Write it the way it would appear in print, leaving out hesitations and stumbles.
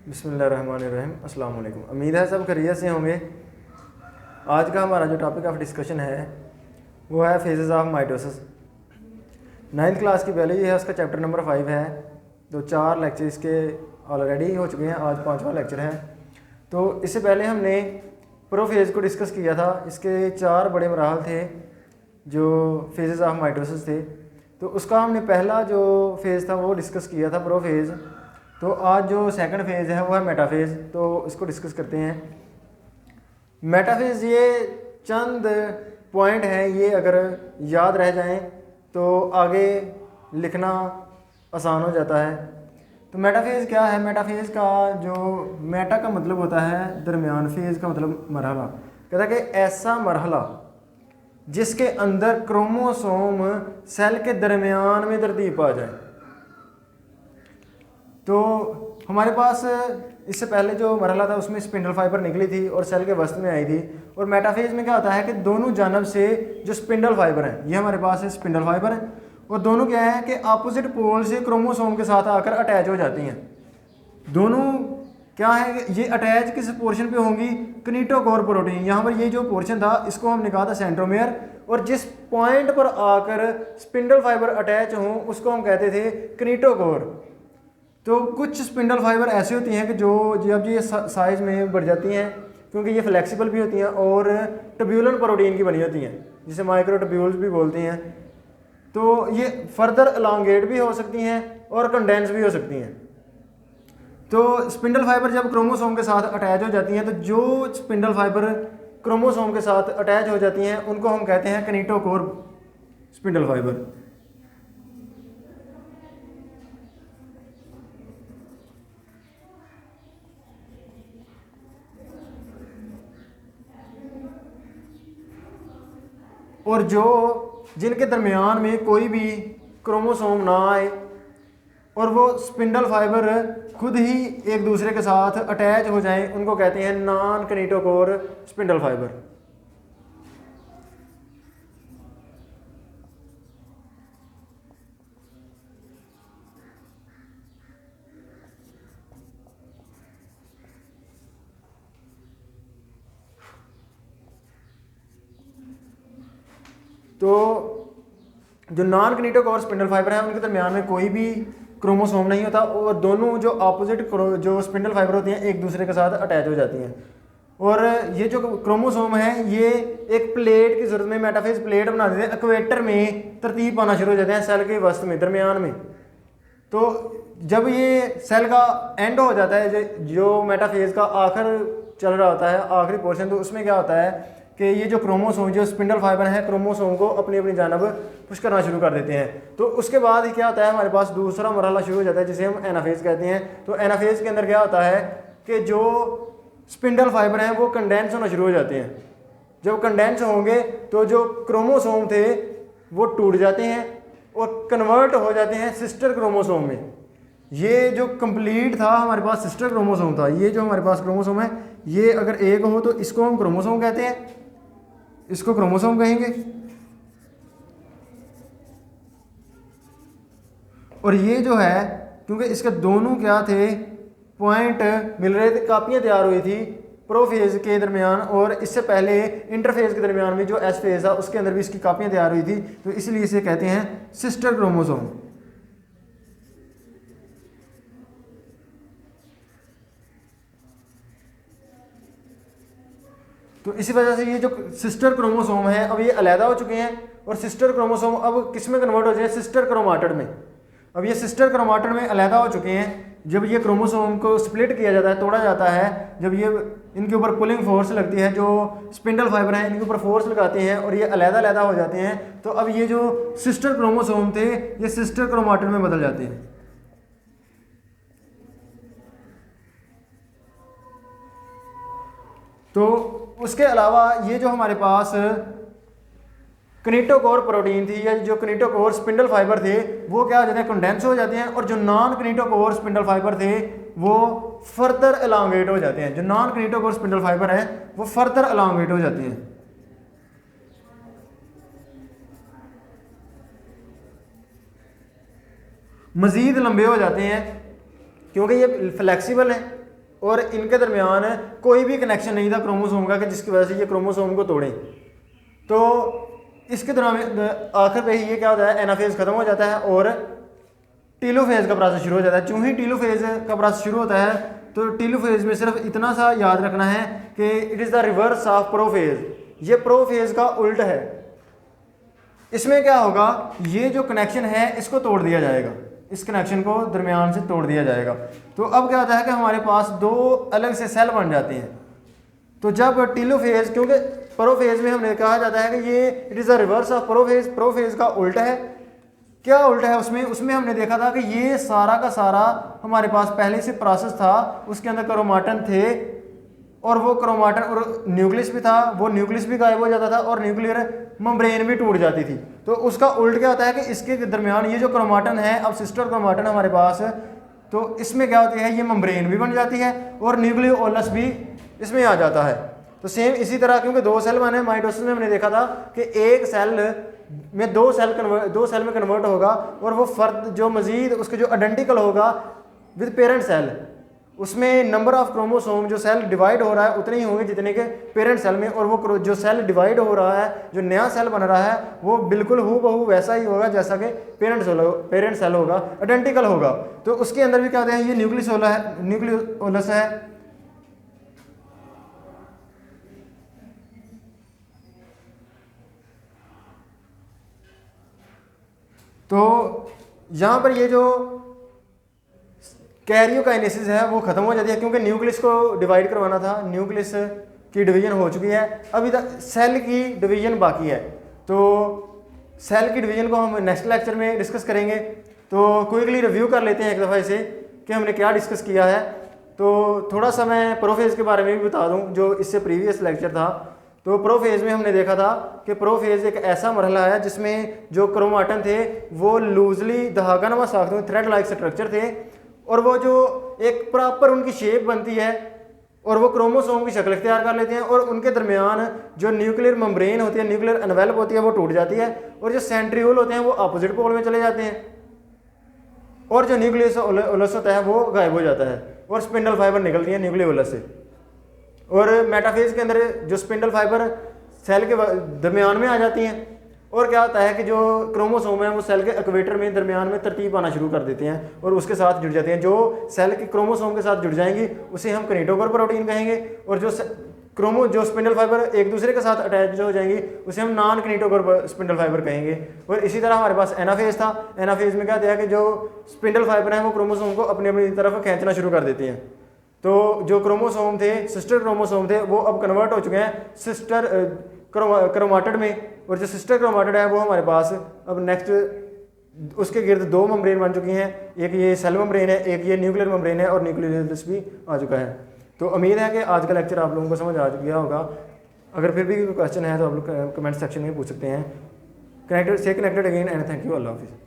बिस्मिल्लाहिर्रहमानिर्रहीम। अस्सलाम वालेकुम। उम्मीद है सब खैरियत से होंगे। आज का हमारा जो टॉपिक ऑफ डिस्कशन है वो है phases of mitosis. 9th class की पहले ही है, उसका चैप्टर नंबर 5 है। तो 4 लेक्चर इसके ऑलरेडी हो चुके हैं, आज 5वां लेक्चर है। तो इससे पहले हमने प्रोफेज को डिस्कस किया था। इसके 4 बड़े मराहल थे जो फेजेस ऑफ माइटोसिस थे। तो उसका हमने पहला जो फेज़ था वो डिस्कस किया था, प्रोफेज। तो आज जो सेकंड फेज़ है वो है मेटाफेज़। तो इसको डिस्कस करते हैं। मेटाफेज़ ये चंद पॉइंट हैं, ये अगर याद रह जाएं तो आगे लिखना आसान हो जाता है। तो मेटाफेज़ क्या है? मेटाफेज़ का जो मेटा का मतलब होता है दरमियान, फेज़ का मतलब मरहला। कहता है कि ऐसा मरहला जिसके अंदर क्रोमोसोम सेल के दरमियान में तरतीब पा जाए। तो हमारे पास इससे पहले जो मरहला था उसमें स्पिंडल फाइबर निकली थी और सेल के वस्त में आई थी। और मेटाफेज में क्या होता है कि दोनों जानब से जो स्पिंडल फाइबर हैं, ये हमारे पास है स्पिंडल फाइबर है, और दोनों क्या है कि अपोजिट पोल से क्रोमोसोम के साथ आकर अटैच हो जाती हैं। दोनों क्या है कि ये अटैच किस पोर्शन पे होंगी? Kinetochore protein. यहाँ पर ये जो पोर्शन था इसको हमने कहा था सेंट्रोमेयर, और जिस पॉइंट पर आकर स्पिंडल फाइबर अटैच हों उसको हम कहते थे किनेटोकोर। तो कुछ स्पिंडल फाइबर ऐसी होती हैं कि जो जब ये साइज़ में बढ़ जाती हैं, क्योंकि ये फ्लेक्सिबल भी होती हैं और टब्यूलन प्रोटीन की बनी होती हैं, जिसे माइक्रो टब्यूल्स भी बोलते हैं। तो ये फर्दर एलोंगेट भी हो सकती हैं और कंडेंस भी हो सकती हैं। तो स्पिंडल फाइबर जब क्रोमोसोम के साथ अटैच हो जाती हैं, तो जो स्पिंडल फाइबर क्रोमोसोम के साथ अटैच हो जाती हैं उनको हम कहते हैं किनेटोकोर स्पिंडल फाइबर। और जो जिनके दरमियान में कोई भी क्रोमोसोम ना आए और वो स्पिंडल फाइबर खुद ही एक दूसरे के साथ अटैच हो जाएं, उनको कहते हैं नॉन किनेटोकोर स्पिंडल फाइबर। तो जो नॉन किनेटोकोर स्पिंडल फाइबर है उनके दरमियान में कोई भी क्रोमोसोम नहीं होता, और दोनों जो अपोजिट जो स्पिंडल फाइबर होती हैं एक दूसरे के साथ अटैच हो जाती हैं। और ये जो क्रोमोसोम है ये एक प्लेट की जरूरत में मेटाफेज प्लेट बना देते हैं, इक्वेटर में तरतीब पाना शुरू हो जाते हैं सेल के वस्त में, दरमियान में। तो जब ये सेल का एंड हो जाता है, जो मेटाफेज का आखिर चल रहा होता है, आखिरी पोर्शन, तो उसमें क्या होता है कि ये जो क्रोमोसोम, जो स्पिंडल फाइबर है, क्रोमोसोम को अपनी अपनी जानब पुश करना शुरू कर देते हैं। तो उसके बाद क्या होता है, हमारे पास दूसरा मरहला शुरू हो जाता है जिसे हम एनाफेज कहते हैं। तो एनाफेज के अंदर क्या होता है कि जो स्पिंडल फाइबर हैं वो कंडेंस होना शुरू हो जाते हैं। जब कंडेंस होंगे तो जो क्रोमोसोम थे वो टूट जाते हैं और कन्वर्ट हो जाते हैं सिस्टर क्रोमोसोम में। ये जो कंप्लीट था हमारे पास सिस्टर क्रोमोसोम था, ये जो हमारे पास क्रोमोसोम है, ये अगर एक हो तो इसको हम क्रोमोसोम कहते हैं, इसको क्रोमोसोम कहेंगे। और ये जो है, क्योंकि इसके दोनों क्या थे, पॉइंट मिल रहे थे, कापियाँ तैयार हुई थी प्रोफेज के दरमियान, और इससे पहले इंटरफेज के दरमियान में जो एस फेज था उसके अंदर भी इसकी कापियाँ तैयार हुई थी। तो इसलिए इसे कहते हैं सिस्टर क्रोमोसोम। तो इसी वजह से ये जो सिस्टर क्रोमोसोम है अब ये अलहदा हो चुके हैं, और सिस्टर क्रोमोसोम अब किस में कन्वर्ट हो जाए? सिस्टर क्रोमाटिड में। अब ये सिस्टर क्रोमाटिड में अलहदा हो चुके हैं। जब ये क्रोमोसोम को स्प्लिट किया जाता है, तोड़ा जाता है, जब ये इनके ऊपर पुलिंग फोर्स लगती है, जो स्पिंडल फाइबर हैं इनके ऊपर फोर्स लगाते हैं और ये अलहदा अलहदा हो जाते हैं, तो अब ये जो सिस्टर क्रोमोसोम थे ये सिस्टर क्रोमाटिड में बदल जाते हैं। तो उसके अलावा ये जो हमारे पास किनेटोकोर प्रोटीन थी, या जो किनेटोकोर स्पिंडल फाइबर थे, वो क्या हो जाते हैं? कंडेंस हो जाते हैं। और जो नॉन किनेटोकोर स्पिंडल फाइबर थे वो फर्दर एलोंगेट हो जाते हैं। जो नॉन किनेटोकोर स्पिंडल फाइबर है वो फर्दर एलोंगेट हो जाते हैं, मज़ीद लंबे हो जाते हैं, क्योंकि ये फ्लेक्सिबल है। और इनके दरमियान कोई भी कनेक्शन नहीं था क्रोमोसोम का कि जिसकी वजह से ये क्रोमोसोम को तोड़ें। तो इसके दौरान आखिर पे ही ये क्या होता है, एनाफेज ख़त्म हो जाता है और टीलोफेज का प्रोसेस शुरू हो जाता है। चूँ ही टीलोफेज का प्रोसेस शुरू होता है तो टीलोफेज में सिर्फ इतना सा याद रखना है कि it is the reverse of prophase. ये प्रोफेज का उल्ट है। इसमें क्या होगा, ये जो कनेक्शन है इसको तोड़ दिया जाएगा, इस कनेक्शन को दरमियान से तोड़ दिया जाएगा। तो अब क्या होता है कि हमारे पास दो अलग से सेल बन जाते हैं। तो जब टीलोफेज, क्योंकि प्रोफेज में हमने कहा जाता है कि ये it is the reverse of prophase, prophase का उल्टा है। क्या उल्टा है उसमें हमने देखा था कि ये सारा का सारा हमारे पास पहले से प्रोसेस था, उसके अंदर क्रोमाटन थे और वो क्रोमाटन और न्यूक्लियस भी था, वो न्यूक्लियस भी गायब हो जाता था और न्यूक्लियर मेम्ब्रेन भी टूट जाती थी। तो उसका उल्ट क्या होता है कि इसके दरमियान ये जो क्रोमाटन है, अब सिस्टर क्रोमाटन हमारे पास, तो इसमें क्या होती है, ये मेम्ब्रेन भी बन जाती है और न्यूक्लियोलस भी इसमें आ जाता है। तो सेम इसी तरह, क्योंकि दो सेल बने, माइटोसिस में हमने देखा था कि एक सेल में दो सेल में कन्वर्ट होगा और वो फर्द जो मजीद उसके जो आइडेंटिकल होगा विद पेरेंट सेल, उसमें नंबर ऑफ क्रोमोसोम जो सेल डिवाइड हो रहा है उतने ही होंगे जितने के पेरेंट सेल में, और वो जो सेल डिवाइड हो रहा है, जो नया सेल बन रहा है, वो बिल्कुल हूबहू वैसा ही होगा जैसा कि पेरेंट सेल होगा, आइडेंटिकल होगा। तो उसके अंदर भी क्या होता है, ये न्यूक्लियोलस है। तो यहाँ पर ये जो कैरियोकाइनेसिस है वो ख़त्म हो जाती है, क्योंकि न्यूक्लियस को डिवाइड करवाना था, न्यूक्लियस की डिवीजन हो चुकी है, अभी तक सेल की डिवीजन बाकी है। तो सेल की डिवीजन को हम नेक्स्ट लेक्चर में डिस्कस करेंगे। तो क्विकली रिव्यू कर लेते हैं एक दफ़ा इसे कि हमने क्या डिस्कस किया है। तो थोड़ा सा मैं प्रोफेज के बारे में भी बता दूँ जो इससे प्रीवियस लेक्चर था। तो प्रोफेज में हमने देखा था कि प्रोफेज एक ऐसा मरहला है जिसमें जो क्रोमाटन थे वो लूजली धागानुमा साख्तों थ्रेड लाइक स्ट्रक्चर थे, और वो जो एक प्रॉपर उनकी शेप बनती है और वो क्रोमोसोम की शक्ल इख्तियार कर लेते हैं, और उनके दरमियान जो न्यूक्लियर मेम्ब्रेन होती है, न्यूक्लियर एनवेलप होती है, वो टूट जाती है, और जो सेंट्रियोल होते हैं वो अपोजिट पोल में चले जाते हैं, और जो न्यूक्लियोलस होता है वो गायब हो जाता है और स्पिंडल फाइबर निकलती है न्यूक्लियोलस से। और मेटाफेज के अंदर जो स्पिंडल फाइबर सेल के दरमियान में आ जाती हैं, और क्या होता है कि जो क्रोमोसोम है वो सेल के इक्वेटर में दरमियान में तरतीब आना शुरू कर देते हैं और उसके साथ जुड़ जाते हैं। जो सेल के क्रोमोसोम के साथ जुड़ जाएंगी उसे हम किनेटोकोर प्रोटीन कहेंगे, और जो स्पिंडल फाइबर एक दूसरे के साथ अटैच हो जाएंगी उसे हम नॉन किनेटोकोर स्पिंडल फाइबर कहेंगे। और इसी तरह हमारे पास एनाफेज था। एनाफेज में क्या होता है कि जो स्पिंडल फाइबर हैं वो क्रोमोसोम को अपनी अपनी तरफ खींचना शुरू कर देते हैं। तो जो क्रोमोसोम थे, सिस्टर क्रोमोसोम थे, वो अब कन्वर्ट हो चुके हैं सिस्टर क्रोमाटिड में, और जो सिस्टर क्रोमाटिड है वो हमारे पास अब नेक्स्ट उसके गिर्द दो मेम्ब्रेन बन चुकी हैं, एक ये सेल मेम्ब्रेन है, एक ये न्यूक्लियर मेम्ब्रेन है, और न्यूक्लियोलस भी आ चुका है। तो उम्मीद है कि आज का लेक्चर आप लोगों को समझ आ गया होगा। अगर फिर भी कोई क्वेश्चन है तो आप लोग कमेंट सेक्शन में पूछ सकते हैं। Connected again and thank you, अल्लाह हाफिज़।